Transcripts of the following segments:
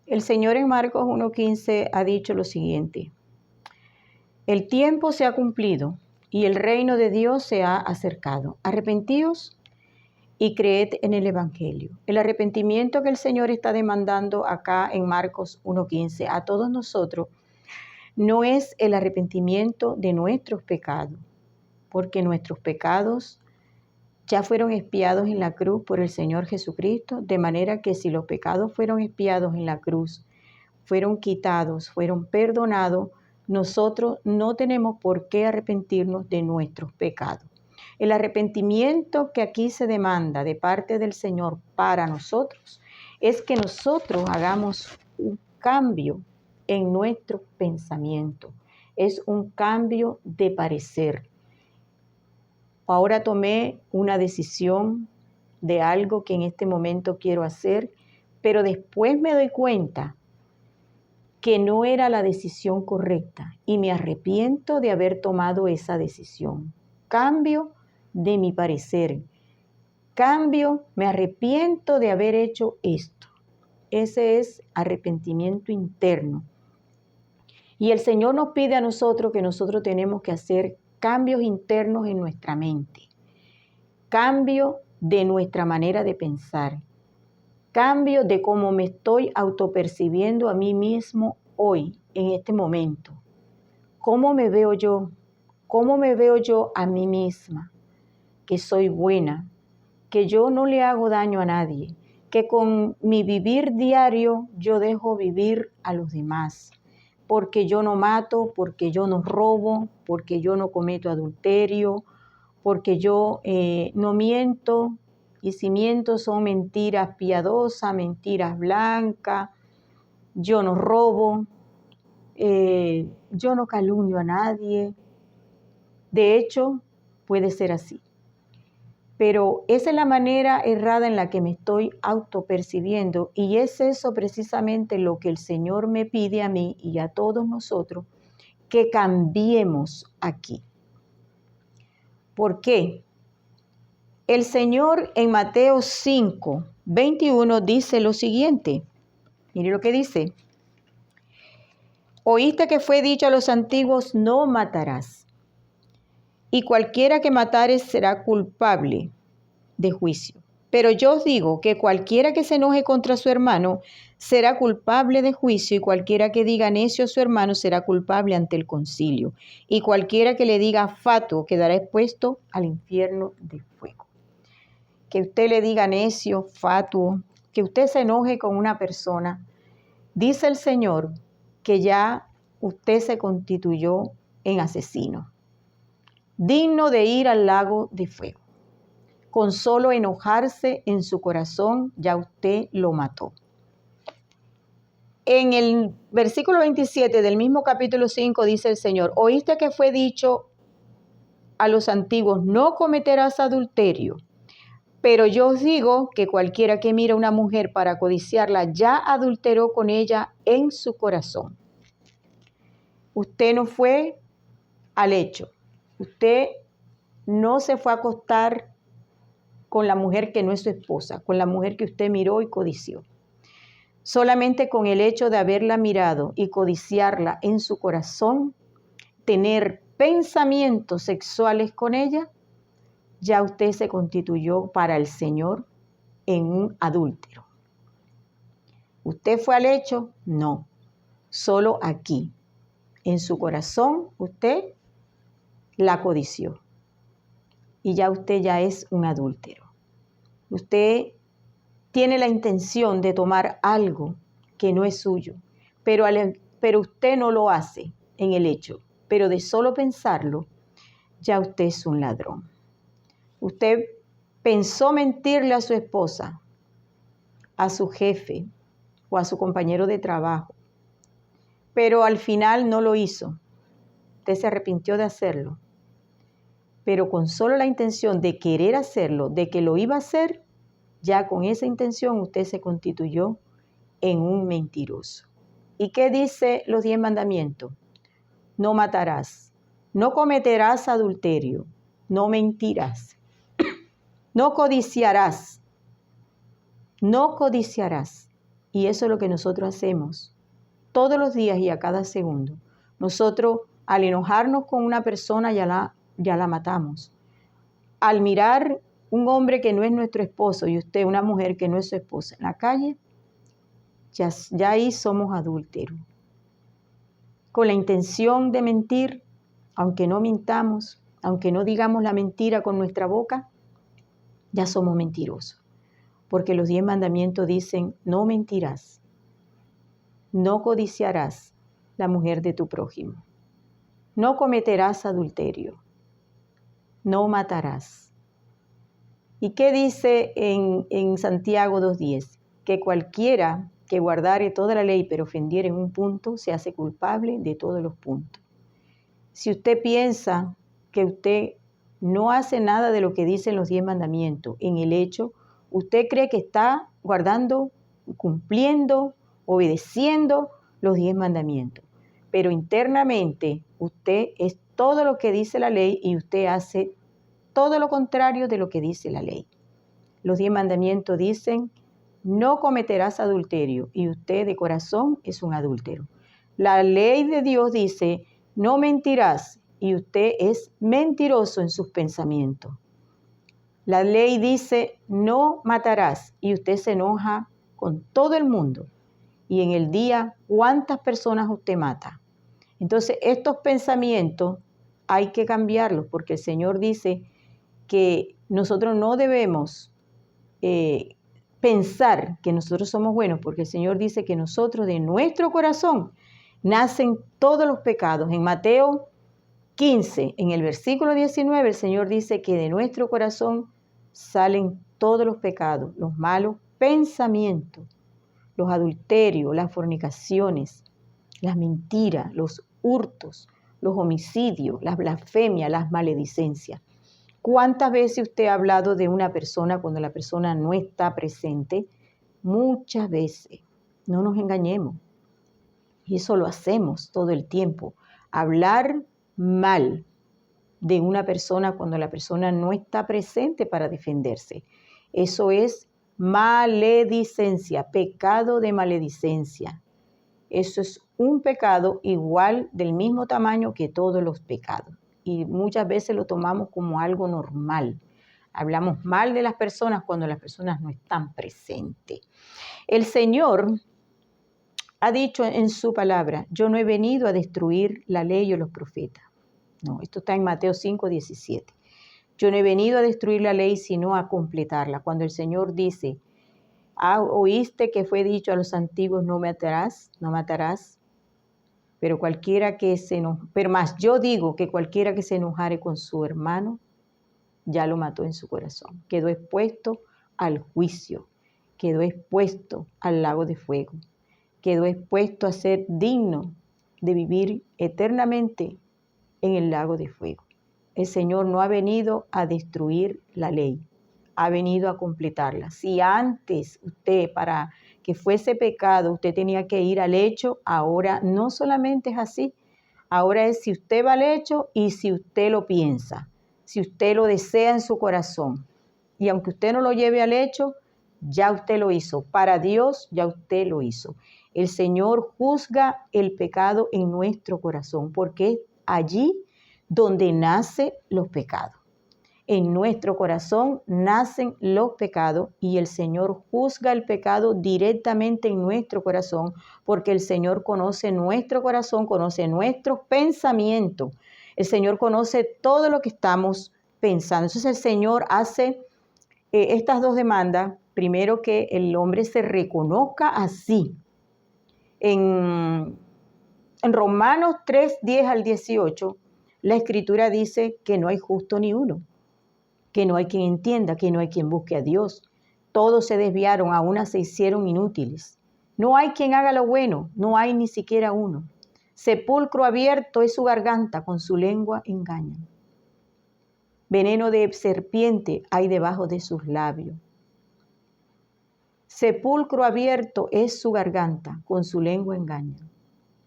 El Señor en Marcos 1:15 ha dicho lo siguiente: el tiempo se ha cumplido y el reino de Dios se ha acercado. Arrepentíos y creed en el Evangelio. El arrepentimiento que el Señor está demandando acá en Marcos 1:15 a todos nosotros no es el arrepentimiento de nuestros pecados, porque nuestros pecados ya fueron expiados en la cruz por el Señor Jesucristo, de manera que si los pecados fueron expiados en la cruz, fueron quitados, fueron perdonados, nosotros no tenemos por qué arrepentirnos de nuestros pecados. El arrepentimiento que aquí se demanda de parte del Señor para nosotros es que nosotros hagamos un cambio en nuestro pensamiento. Es un cambio de parecer. Ahora tomé una decisión de algo que en este momento quiero hacer, pero después me doy cuenta que no era la decisión correcta y me arrepiento de haber tomado esa decisión. Cambio de mi parecer. Me arrepiento de haber hecho esto. Ese es arrepentimiento interno. Y el Señor nos pide a nosotros que nosotros tenemos que hacer cambios internos en nuestra mente, cambio de nuestra manera de pensar, cambio de cómo me estoy autopercibiendo a mí mismo hoy, en este momento. ¿Cómo me veo yo? ¿Cómo me veo yo a mí misma? Que soy buena, que yo no le hago daño a nadie, que con mi vivir diario yo dejo vivir a los demás, porque yo no mato, porque yo no robo, porque yo no cometo adulterio, porque yo no miento, y si miento son mentiras piadosas, mentiras blancas, yo no robo, yo no calumnio a nadie. De hecho, puede ser así. Pero esa es la manera errada en la que me estoy autopercibiendo, y es eso precisamente lo que el Señor me pide a mí y a todos nosotros, que cambiemos aquí. ¿Por qué? El Señor en Mateo 5:21 dice lo siguiente. Mire lo que dice. Oíste que fue dicho a los antiguos, no matarás. Y cualquiera que matare será culpable de juicio. Pero yo os digo que cualquiera que se enoje contra su hermano será culpable de juicio, y cualquiera que diga necio a su hermano será culpable ante el concilio. Y cualquiera que le diga fatuo quedará expuesto al infierno de fuego. Que usted le diga necio, fatuo, que usted se enoje con una persona, dice el Señor que ya usted se constituyó en asesino, digno de ir al lago de fuego. Con solo enojarse en su corazón, ya usted lo mató. En el versículo 27 del mismo capítulo 5 dice el Señor, oíste que fue dicho a los antiguos, no cometerás adulterio. Pero yo os digo que cualquiera que mira a una mujer para codiciarla, ya adulteró con ella en su corazón. Usted no fue al hecho. Usted no se fue a acostar con la mujer que no es su esposa, con la mujer que usted miró y codició. Solamente con el hecho de haberla mirado y codiciarla en su corazón, tener pensamientos sexuales con ella, ya usted se constituyó para el Señor en un adúltero. ¿Usted fue al hecho? No, solo aquí. En su corazón usted la codició y ya usted ya es un adúltero. Usted tiene la intención de tomar algo que no es suyo, pero usted no lo hace en el hecho, pero de solo pensarlo, ya usted es un ladrón. Usted pensó mentirle a su esposa, a su jefe o a su compañero de trabajo, pero al final no lo hizo. Usted se arrepintió de hacerlo, pero con solo la intención de querer hacerlo, de que lo iba a hacer, ya con esa intención usted se constituyó en un mentiroso. ¿Y qué dice los 10 mandamientos? No matarás, no cometerás adulterio, no mentirás, no codiciarás, Y eso es lo que nosotros hacemos todos los días y a cada segundo. Nosotros, al enojarnos con una persona, ya la matamos. Al mirar un hombre que no es nuestro esposo y usted una mujer que no es su esposa en la calle, ya ahí somos adúlteros. Con la intención de mentir, aunque no mintamos, aunque no digamos la mentira con nuestra boca, ya somos mentirosos. Porque los 10 mandamientos dicen: no mentirás, no codiciarás la mujer de tu prójimo, no cometerás adulterio, no matarás. ¿Y qué dice en Santiago 2:10? Que cualquiera que guardare toda la ley pero ofendiere en un punto, se hace culpable de todos los puntos. Si usted piensa que usted no hace nada de lo que dicen los 10 mandamientos, en el hecho, usted cree que está guardando, cumpliendo, obedeciendo los 10 mandamientos. Pero internamente usted es todo lo que dice la ley y usted hace todo lo contrario de lo que dice la ley. Los 10 mandamientos dicen: no cometerás adulterio, y usted de corazón es un adúltero. La ley de Dios dice: no mentirás, y usted es mentiroso en sus pensamientos. La ley dice: no matarás, y usted se enoja con todo el mundo. Y en el día, ¿cuántas personas usted mata? Entonces, estos pensamientos hay que cambiarlos, porque el Señor dice que nosotros no debemos pensar que nosotros somos buenos, porque el Señor dice que nosotros, de nuestro corazón, nacen todos los pecados. En Mateo 15, en el versículo 19, el Señor dice que de nuestro corazón salen todos los pecados, los malos pensamientos, los adulterios, las fornicaciones, las mentiras, los hurtos, los homicidios, las blasfemias, las maledicencias. ¿Cuántas veces usted ha hablado de una persona cuando la persona no está presente? Muchas veces. No nos engañemos. Y eso lo hacemos todo el tiempo. Hablar mal de una persona cuando la persona no está presente para defenderse. Eso es maledicencia, pecado de maledicencia. Eso es un pecado igual, del mismo tamaño que todos los pecados. Y muchas veces lo tomamos como algo normal. Hablamos mal de las personas cuando las personas no están presentes. El Señor ha dicho en su palabra: yo no he venido a destruir la ley o los profetas. No, esto está en Mateo 5:17. Yo no he venido a destruir la ley, sino a completarla. Cuando el Señor dice: oíste que fue dicho a los antiguos: no matarás, no matarás. Pero más yo digo que cualquiera que se enojare con su hermano, ya lo mató en su corazón. Quedó expuesto al juicio, quedó expuesto al lago de fuego, quedó expuesto a ser digno de vivir eternamente en el lago de fuego. El Señor no ha venido a destruir la ley, ha venido a completarla. Si antes usted, para que fuese pecado, usted tenía que ir al hecho, ahora no solamente es así. Ahora es si usted va al hecho y si usted lo piensa, si usted lo desea en su corazón. Y aunque usted no lo lleve al hecho, ya usted lo hizo. Para Dios, ya usted lo hizo. El Señor juzga el pecado en nuestro corazón, porque es allí donde nacen los pecados. En nuestro corazón nacen los pecados y el Señor juzga el pecado directamente en nuestro corazón, porque el Señor conoce nuestro corazón, conoce nuestros pensamientos. El Señor conoce todo lo que estamos pensando. Entonces el Señor hace estas dos demandas. Primero, que el hombre se reconozca así. En Romanos 3:10-18, la Escritura dice que no hay justo ni uno, que no hay quien entienda, que no hay quien busque a Dios. Todos se desviaron, a una se hicieron inútiles. No hay quien haga lo bueno, no hay ni siquiera uno. Sepulcro abierto es su garganta, con su lengua engañan. Veneno de serpiente hay debajo de sus labios. Sepulcro abierto es su garganta, con su lengua engañan.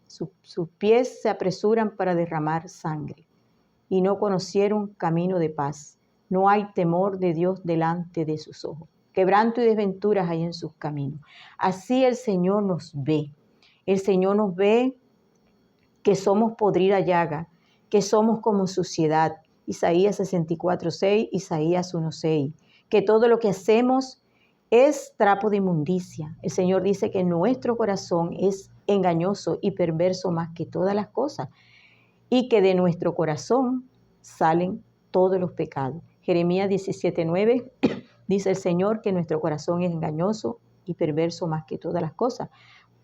Sus pies se apresuran para derramar sangre, y no conocieron camino de paz. No hay temor de Dios delante de sus ojos. quebranto y desventuras hay en sus caminos. Así el Señor nos ve. El Señor nos ve que somos podrida llaga, que somos como suciedad. Isaías 64:6, Isaías 1:6. Que todo lo que hacemos es trapo de inmundicia. El Señor dice que nuestro corazón es engañoso y perverso más que todas las cosas, y que de nuestro corazón salen todos los pecados. Jeremías 17:9 dice el Señor que nuestro corazón es engañoso y perverso más que todas las cosas.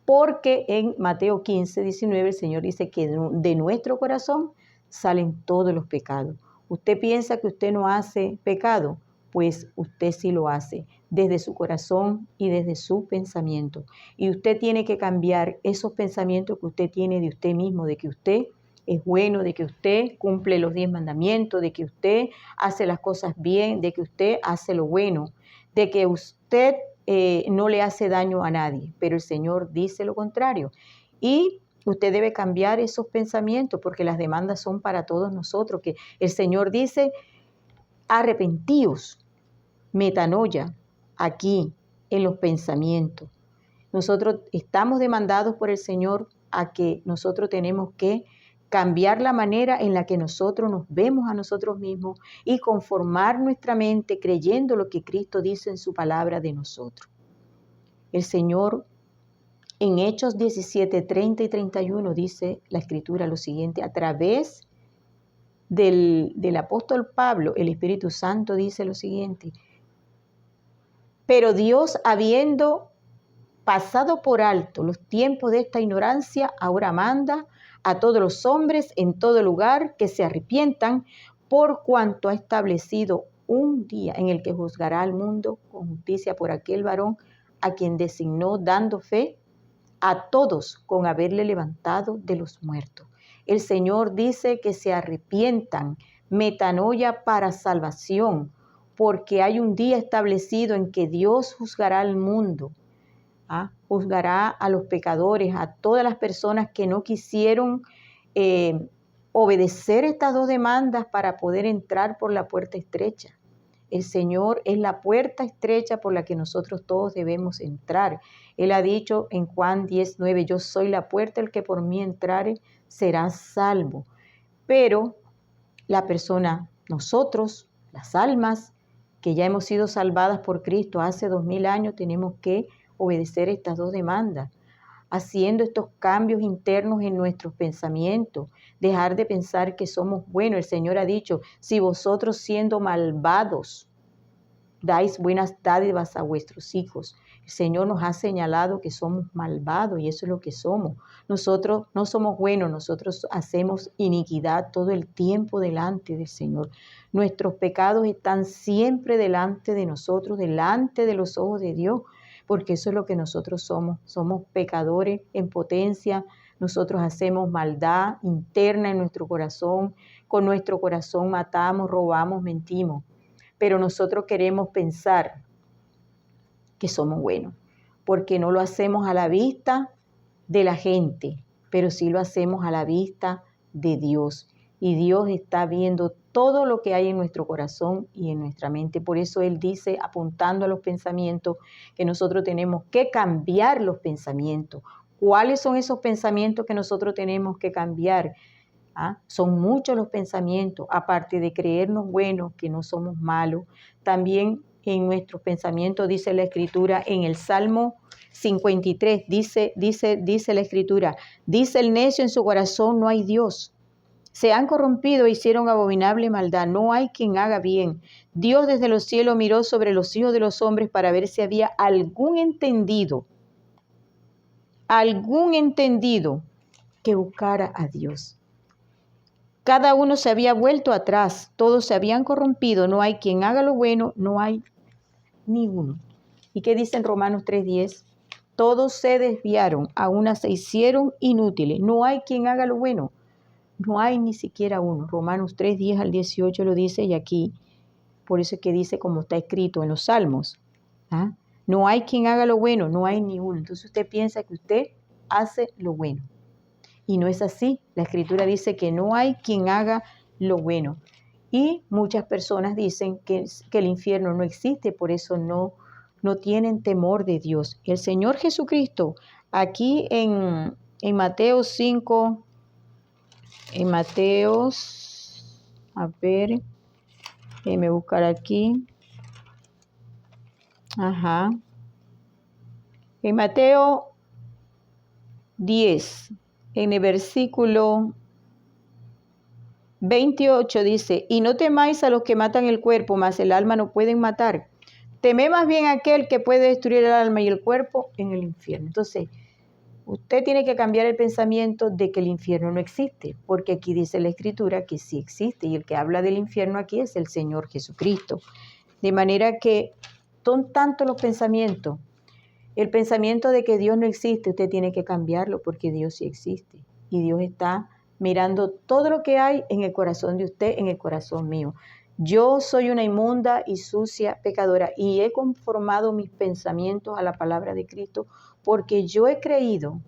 Porque en Mateo 15:19 el Señor dice que de nuestro corazón salen todos los pecados. ¿Usted piensa que usted no hace pecado? Pues usted sí lo hace, desde su corazón y desde su pensamiento. Y usted tiene que cambiar esos pensamientos que usted tiene de usted mismo, de que usted es bueno, de que usted cumple los 10 mandamientos, de que usted hace las cosas bien, de que usted hace lo bueno, de que usted no le hace daño a nadie. Pero el Señor dice lo contrario. Y usted debe cambiar esos pensamientos porque las demandas son para todos nosotros. Que el Señor dice, arrepentíos, metanoia, aquí en los pensamientos. Nosotros estamos demandados por el Señor a que nosotros tenemos que cambiar la manera en la que nosotros nos vemos a nosotros mismos y conformar nuestra mente creyendo lo que Cristo dice en su palabra de nosotros. El Señor en Hechos 17, 30 y 31 dice la Escritura lo siguiente: a través del apóstol Pablo, el Espíritu Santo dice lo siguiente: pero Dios, habiendo pasado por alto los tiempos de esta ignorancia, ahora manda a todos los hombres en todo lugar que se arrepientan, por cuanto ha establecido un día en el que juzgará al mundo con justicia por aquel varón a quien designó, dando fe a todos con haberle levantado de los muertos. El Señor dice que se arrepientan, metanoia para salvación, porque hay un día establecido en que Dios juzgará al mundo. Juzgará a los pecadores, a todas las personas que no quisieron obedecer estas dos demandas para poder entrar por la puerta estrecha. El Señor es la puerta estrecha por la que nosotros todos debemos entrar. Él ha dicho en Juan 10:9, yo soy la puerta, el que por mí entrare será salvo. Pero la persona, nosotros, las almas que ya hemos sido salvadas por Cristo hace 2000 años, tenemos que obedecer estas dos demandas, haciendo estos cambios internos en nuestros pensamientos, dejar de pensar que somos buenos. El Señor ha dicho, si vosotros siendo malvados dais buenas dádivas a vuestros hijos. El Señor nos ha señalado que somos malvados y eso es lo que somos. Nosotros no somos buenos, nosotros hacemos iniquidad todo el tiempo delante del Señor. Nuestros pecados están siempre delante de nosotros, delante de los ojos de Dios, porque eso es lo que nosotros somos. Somos pecadores en potencia. Nosotros hacemos maldad interna en nuestro corazón. Con nuestro corazón matamos, robamos, mentimos. Pero nosotros queremos pensar que somos buenos, porque no lo hacemos a la vista de la gente, pero sí lo hacemos a la vista de Dios. Y Dios está viendo todo lo que hay en nuestro corazón y en nuestra mente. Por eso Él dice, apuntando a los pensamientos, que nosotros tenemos que cambiar los pensamientos. ¿Cuáles son esos pensamientos que nosotros tenemos que cambiar? Son muchos los pensamientos, aparte de creernos buenos, que no somos malos. También en nuestros pensamientos dice la Escritura, en el Salmo 53, dice la Escritura, dice el necio en su corazón, no hay Dios. Se han corrompido e hicieron abominable maldad, no hay quien haga bien. Dios desde los cielos miró sobre los hijos de los hombres para ver si había algún entendido que buscara a Dios. Cada uno se había vuelto atrás, todos se habían corrompido, no hay quien haga lo bueno, no hay ni uno. ¿Y qué dice en Romanos 3:10? Todos se desviaron, a una se hicieron inútiles, no hay quien haga lo bueno, no hay ni siquiera uno. Romanos 3:10 al 18 lo dice, y aquí, por eso es que dice como está escrito en los Salmos, no hay quien haga lo bueno, no hay ni uno. Entonces usted piensa que usted hace lo bueno. Y no es así. La Escritura dice que no hay quien haga lo bueno. Y muchas personas dicen que el infierno no existe, por eso no no tienen temor de Dios. El Señor Jesucristo, aquí en Mateo 5, en Mateo, a ver, déjeme buscar aquí. Ajá. En Mateo 10, en el versículo 28 dice, y no temáis a los que matan el cuerpo, mas el alma no pueden matar. Temed más bien a aquel que puede destruir el alma y el cuerpo en el infierno. Entonces, usted tiene que cambiar el pensamiento de que el infierno no existe, porque aquí dice la Escritura que sí existe, y el que habla del infierno aquí es el Señor Jesucristo. De manera que son tantos los pensamientos. El pensamiento de que Dios no existe, usted tiene que cambiarlo porque Dios sí existe. Y Dios está mirando todo lo que hay en el corazón de usted, en el corazón mío. Yo soy una inmunda y sucia pecadora y he conformado mis pensamientos a la palabra de Cristo porque yo he creído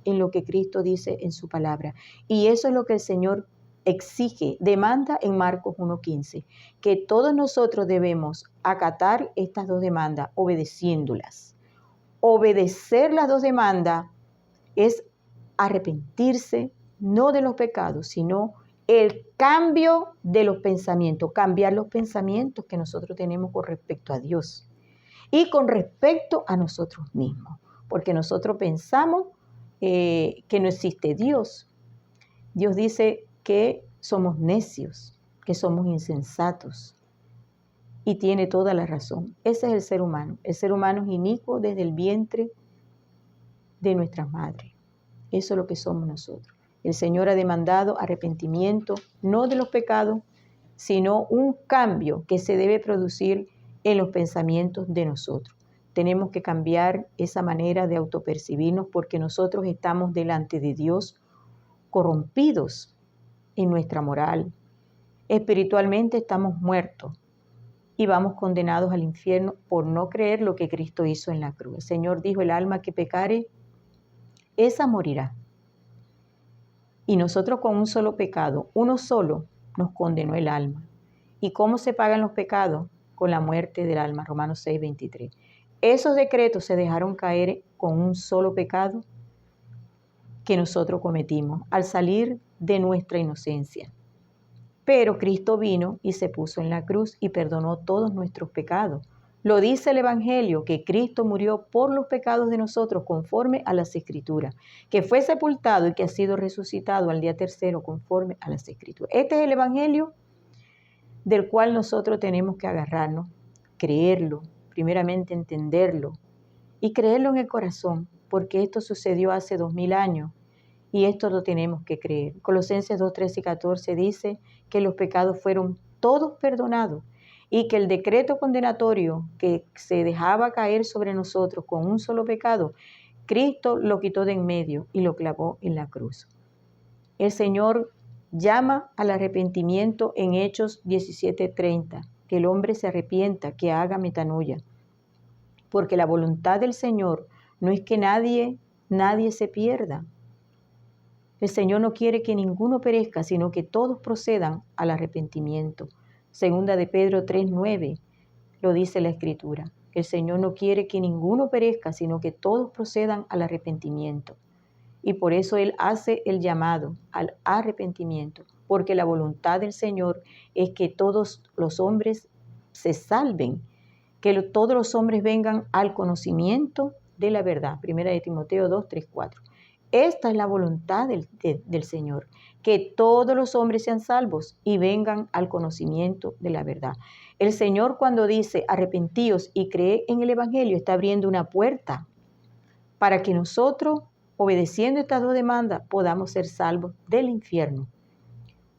en lo que Cristo dice en su palabra. Y eso es lo que el Señor exige, demanda en Marcos 1:15, que todos nosotros debemos acatar estas dos demandas, obedeciéndolas. Obedecer las dos demandas es arrepentirse, no de los pecados, sino el cambio de los pensamientos, cambiar los pensamientos que nosotros tenemos con respecto a Dios y con respecto a nosotros mismos, porque nosotros pensamos que no existe Dios. Dios dice que somos necios, que somos insensatos, y tiene toda la razón. Ese es el ser humano. El ser humano es inicuo desde el vientre de nuestras madres. Eso es lo que somos nosotros. El Señor ha demandado arrepentimiento, no de los pecados, sino un cambio que se debe producir en los pensamientos de nosotros. Tenemos que cambiar esa manera de autopercibirnos porque nosotros estamos delante de Dios corrompidos en nuestra moral. Espiritualmente estamos muertos y vamos condenados al infierno por no creer lo que Cristo hizo en la cruz. El Señor dijo, el alma que pecare, esa morirá. Y nosotros con un solo pecado, uno solo, nos condenó el alma. ¿Y cómo se pagan los pecados? Con la muerte del alma, Romanos 6:23. Esos decretos se dejaron caer con un solo pecado que nosotros cometimos al salir de nuestra inocencia. Pero Cristo vino y se puso en la cruz y perdonó todos nuestros pecados. Lo dice el Evangelio, que Cristo murió por los pecados de nosotros conforme a las Escrituras, que fue sepultado y que ha sido resucitado al día tercero conforme a las Escrituras. Este es el Evangelio del cual nosotros tenemos que agarrarnos, creerlo, primeramente entenderlo y creerlo en el corazón, porque esto sucedió hace 2000 años y esto lo tenemos que creer. Colosenses 2:13 y 14 dice que los pecados fueron todos perdonados y que el decreto condenatorio que se dejaba caer sobre nosotros con un solo pecado, Cristo lo quitó de en medio y lo clavó en la cruz. El Señor llama al arrepentimiento en Hechos 17:30, que el hombre se arrepienta, que haga metanoia, porque la voluntad del Señor no es que nadie se pierda. El Señor no quiere que ninguno perezca, sino que todos procedan al arrepentimiento. Segunda de Pedro 3:9 lo dice la Escritura. El Señor no quiere que ninguno perezca, sino que todos procedan al arrepentimiento. Y por eso Él hace el llamado al arrepentimiento, porque la voluntad del Señor es que todos los hombres se salven, que todos los hombres vengan al conocimiento de la verdad. Primera de Timoteo 2:3-4. Esta es la voluntad del Señor, que todos los hombres sean salvos y vengan al conocimiento de la verdad. El Señor, cuando dice arrepentíos y cree en el Evangelio, está abriendo una puerta para que nosotros, obedeciendo estas dos demandas, podamos ser salvos del infierno.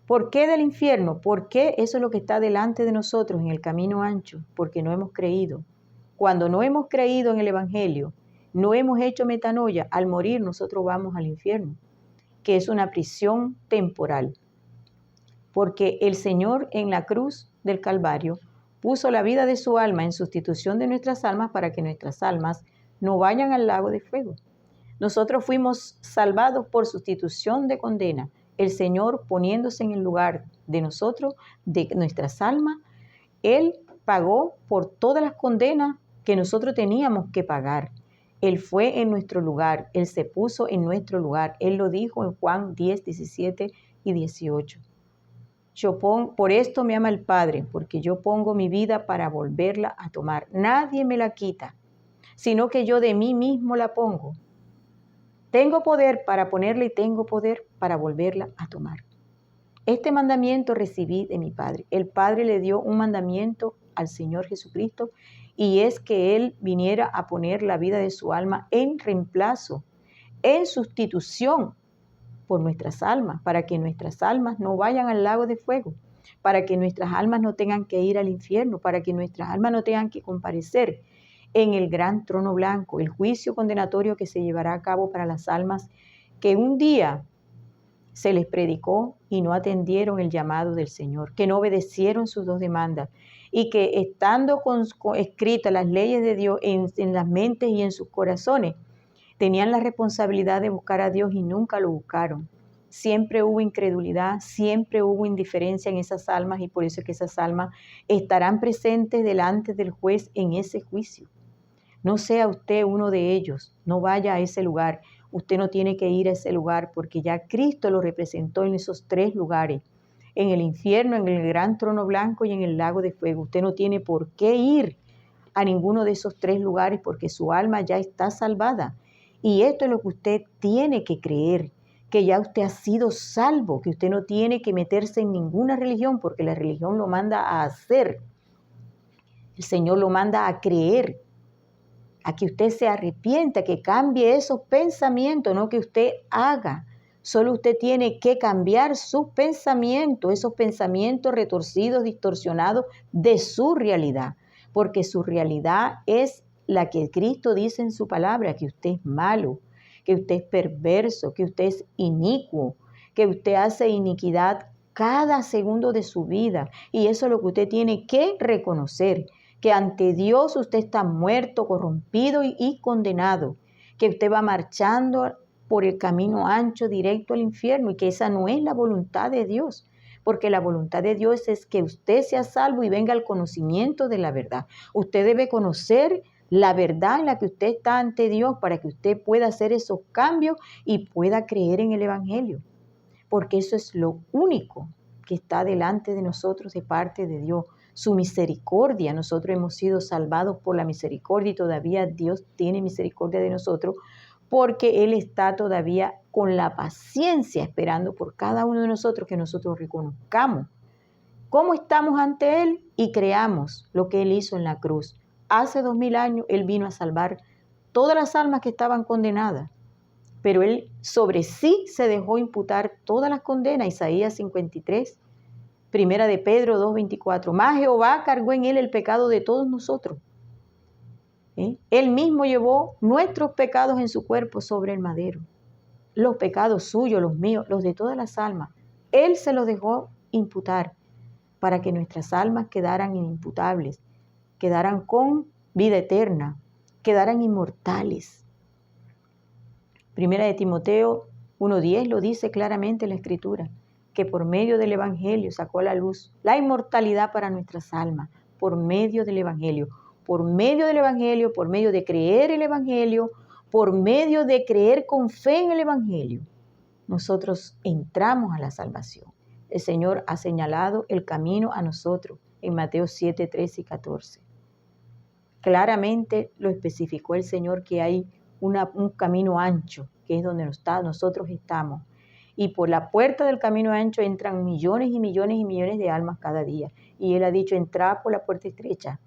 ¿Por qué del infierno? Porque eso es lo que está delante de nosotros en el camino ancho, porque no hemos creído. Cuando no hemos creído en el Evangelio, no hemos hecho metanoia, al morir nosotros vamos al infierno, que es una prisión temporal. Porque el Señor en la cruz del Calvario puso la vida de su alma en sustitución de nuestras almas para que nuestras almas no vayan al lago de fuego. Nosotros fuimos salvados por sustitución de condena. El Señor poniéndose en el lugar de nosotros, de nuestras almas, Él pagó por todas las condenas que nosotros teníamos que pagar. Él fue en nuestro lugar, Él se puso en nuestro lugar. Él lo dijo en Juan 10, 17 y 18. Por esto me ama el Padre, porque yo pongo mi vida para volverla a tomar. Nadie me la quita, sino que yo de mí mismo la pongo. Tengo poder para ponerla y tengo poder para volverla a tomar. Este mandamiento recibí de mi Padre. El Padre le dio un mandamiento al Señor Jesucristo, y es que Él viniera a poner la vida de su alma en reemplazo, en sustitución por nuestras almas, para que nuestras almas no vayan al lago de fuego, para que nuestras almas no tengan que ir al infierno, para que nuestras almas no tengan que comparecer en el gran trono blanco, el juicio condenatorio que se llevará a cabo para las almas que un día se les predicó y no atendieron el llamado del Señor, que no obedecieron sus dos demandas, y que estando escritas las leyes de Dios en las mentes y en sus corazones, tenían la responsabilidad de buscar a Dios y nunca lo buscaron. Siempre hubo incredulidad, siempre hubo indiferencia en esas almas, y por eso es que esas almas estarán presentes delante del juez en ese juicio. No sea usted uno de ellos, no vaya a ese lugar. Usted no tiene que ir a ese lugar, porque ya Cristo lo representó en esos tres lugares: en el infierno, en el gran trono blanco y en el lago de fuego. Usted no tiene por qué ir a ninguno de esos tres lugares, porque su alma ya está salvada. Y esto es lo que usted tiene que creer, que ya usted ha sido salvo, que usted no tiene que meterse en ninguna religión, porque la religión lo manda a hacer. El Señor lo manda a creer, a que usted se arrepienta, que cambie esos pensamientos, no que usted haga. Solo usted tiene que cambiar sus pensamientos, esos pensamientos retorcidos, distorsionados de su realidad, porque su realidad es la que Cristo dice en su palabra: que usted es malo, que usted es perverso, que usted es inicuo, que usted hace iniquidad cada segundo de su vida. Y eso es lo que usted tiene que reconocer, que ante Dios usted está muerto, corrompido y condenado, que usted va marchando por el camino ancho directo al infierno, y que esa no es la voluntad de Dios, porque la voluntad de Dios es que usted sea salvo y venga al conocimiento de la verdad. Usted debe conocer la verdad en la que usted está ante Dios, para que usted pueda hacer esos cambios y pueda creer en el Evangelio, porque eso es lo único que está delante de nosotros de parte de Dios. Su misericordia. Nosotros hemos sido salvados por la misericordia, y todavía Dios tiene misericordia de nosotros, porque Él está todavía con la paciencia esperando por cada uno de nosotros, que nosotros reconozcamos cómo estamos ante Él y creamos lo que Él hizo en la cruz. Hace 2000 años Él vino a salvar todas las almas que estaban condenadas, pero Él sobre sí se dejó imputar todas las condenas. Isaías 53, Primera de Pedro 2:24. Mas Jehová cargó en Él el pecado de todos nosotros. Él mismo llevó nuestros pecados en su cuerpo sobre el madero. Los pecados suyos, los míos, los de todas las almas. Él se los dejó imputar, para que nuestras almas quedaran inimputables, quedaran con vida eterna, quedaran inmortales. Primera de Timoteo 1:10 lo dice claramente en la Escritura, que por medio del Evangelio sacó a la luz la inmortalidad para nuestras almas, por medio del Evangelio, por medio del Evangelio, por medio de creer el Evangelio, por medio de creer con fe en el Evangelio. Nosotros entramos a la salvación. El Señor ha señalado el camino a nosotros en Mateo 7, 13 y 14. Claramente lo especificó el Señor, que hay un camino ancho, que es donde nosotros estamos. Y por la puerta del camino ancho entran millones y millones y millones de almas cada día. Y Él ha dicho: entrad por la puerta estrecha,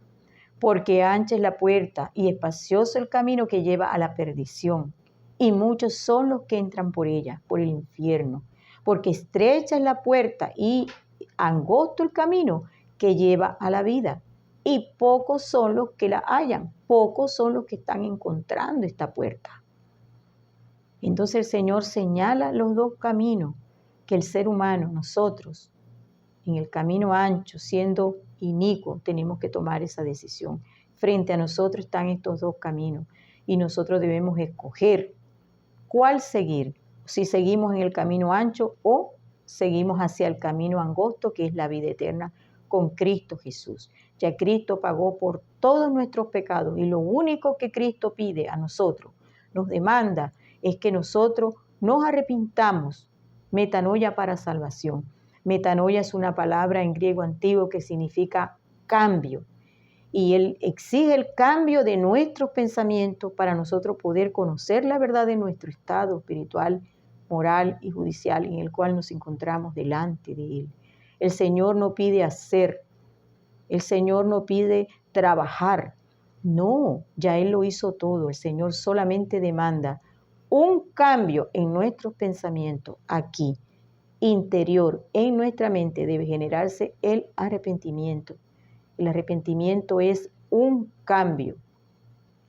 porque ancha es la puerta y espacioso el camino que lleva a la perdición. Y muchos son los que entran por ella, por el infierno. Porque estrecha es la puerta y angosto el camino que lleva a la vida. Y pocos son los que la hallan, pocos son los que están encontrando esta puerta. Entonces el Señor señala los dos caminos que el ser humano, nosotros, en el camino ancho, siendo inicuo, tenemos que tomar esa decisión. Frente a nosotros están estos dos caminos, y nosotros debemos escoger cuál seguir, si seguimos en el camino ancho o seguimos hacia el camino angosto, que es la vida eterna con Cristo Jesús. Ya Cristo pagó por todos nuestros pecados y lo único que Cristo pide a nosotros, nos demanda, es que nosotros nos arrepintamos. Metanoia para salvación. Metanoia es una palabra en griego antiguo que significa cambio. Y Él exige el cambio de nuestros pensamientos para nosotros poder conocer la verdad de nuestro estado espiritual, moral y judicial en el cual nos encontramos delante de Él. El Señor no pide hacer, el Señor no pide trabajar. No, ya Él lo hizo todo. El Señor solamente demanda un cambio en nuestros pensamientos aquí, interior, en nuestra mente debe generarse el arrepentimiento. El arrepentimiento es un cambio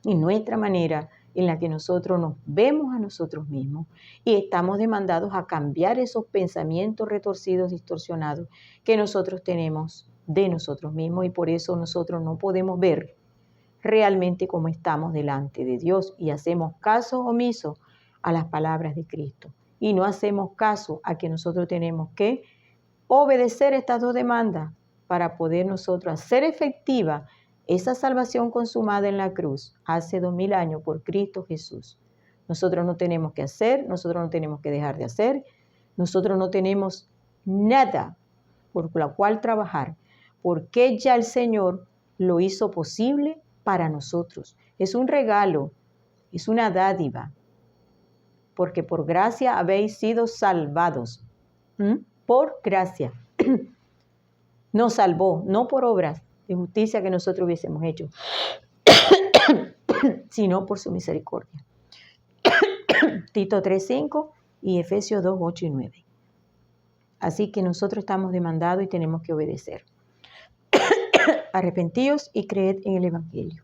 en nuestra manera en la que nosotros nos vemos a nosotros mismos y estamos demandados a cambiar esos pensamientos retorcidos, distorsionados que nosotros tenemos de nosotros mismos y por eso nosotros no podemos ver realmente cómo estamos delante de Dios y hacemos caso omiso a las palabras de Cristo y no hacemos caso a que nosotros tenemos que obedecer estas dos demandas para poder nosotros hacer efectiva esa salvación consumada en la cruz hace 2000 años por Cristo Jesús. Nosotros no tenemos que hacer, nosotros no tenemos que dejar de hacer, nosotros no tenemos nada por la cual trabajar, porque ya el Señor lo hizo posible para nosotros. Es un regalo, es una dádiva, porque por gracia habéis sido salvados. Por gracia. Nos salvó, no por obras de justicia que nosotros hubiésemos hecho, sino por su misericordia. Tito 3:5 y Efesios 2:8 y 9. Así que nosotros estamos demandados y tenemos que obedecer. Arrepentíos y creed en el Evangelio.